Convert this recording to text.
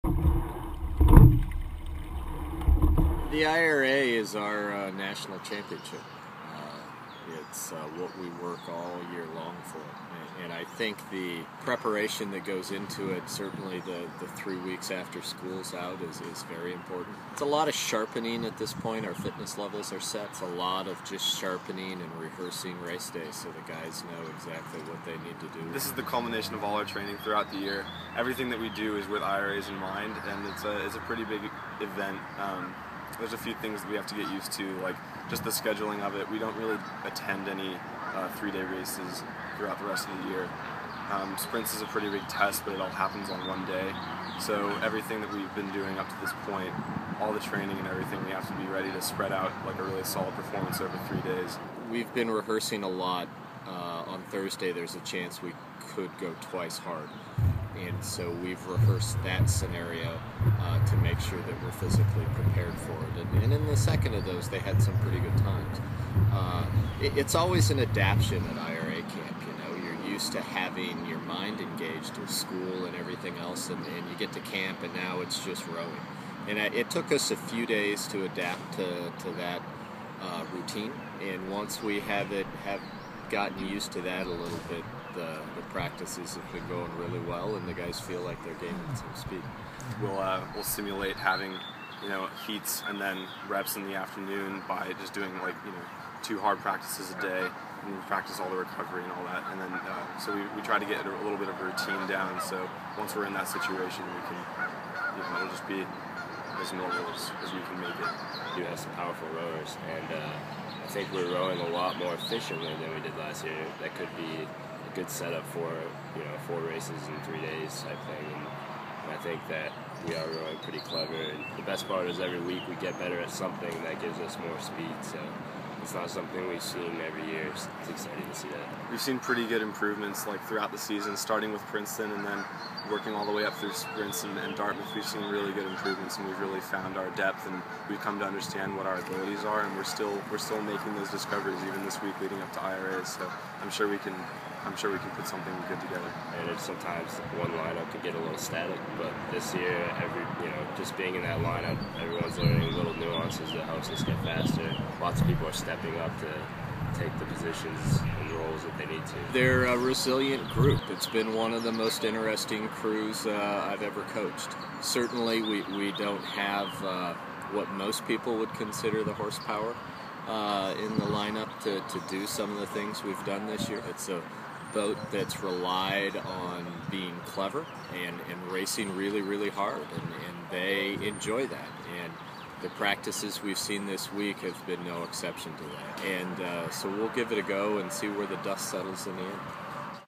The IRA is our national championship. It's what we work all year long for. And I think the preparation that goes into it, certainly the 3 weeks after school's out, is very important. It's a lot of sharpening at this point. Our fitness levels are set. It's a lot of just sharpening and rehearsing race days so the guys know exactly what they need to do. This is the culmination of all our training throughout the year. Everything that we do is with IRAs in mind, and it's a pretty big event. There's a few things that we have to get used to, like just the scheduling of it. We don't really attend any 3-day races throughout the rest of the year. Sprints is a pretty big test, but it all happens on one day. So everything that we've been doing up to this point, all the training and everything, we have to be ready to spread out like a really solid performance over 3 days. We've been rehearsing a lot. On Thursday there's a chance we could go twice hard. And so we've rehearsed that scenario to make sure that we're physically prepared for it. And in the second of those, they had some pretty good times. It's always an adaptation at IRA camp. You know, you're used to having your mind engaged with school and everything else, and you get to camp, and now it's just rowing. And it took us a few days to adapt to that routine. And once we have gotten used to that a little bit, the practices have been going really well, and the guys feel like they're gaining some speed. We'll simulate having heats and then reps in the afternoon by just doing 2 hard practices a day, and we practice all the recovery and all that, and then so we try to get a little bit of a routine down. So once we're in that situation, we can it'll just be as normal as we can make it. You have some powerful rowers, and I think we're rowing a lot more efficiently than we did last year. That could be a good setup for 4 races in 3 days type thing. And I think that we are rowing pretty clever. And the best part is every week we get better at something that gives us more speed. So it's not something we've seen every year. It's exciting to see that. We've seen pretty good improvements throughout the season, starting with Princeton and then working all the way up through sprints and Dartmouth. We've seen really good improvements, and we've really found our depth, and we've come to understand what our abilities are, and we're still making those discoveries even this week leading up to IRAs. So I'm sure we can put something good together. And it's sometimes one lineup can get a little static, but this year, just being in that lineup, everyone's learning little nuances that helps us get faster. Lots of people are stepping up to take the positions and roles that they need to. They're a resilient group. It's been one of the most interesting crews I've ever coached. Certainly we don't have what most people would consider the horsepower in the lineup to do some of the things we've done this year. It's a boat that's relied on being clever and racing really, really hard, and they enjoy that. And the practices we've seen this week have been no exception to that. And so we'll give it a go and see where the dust settles in the end.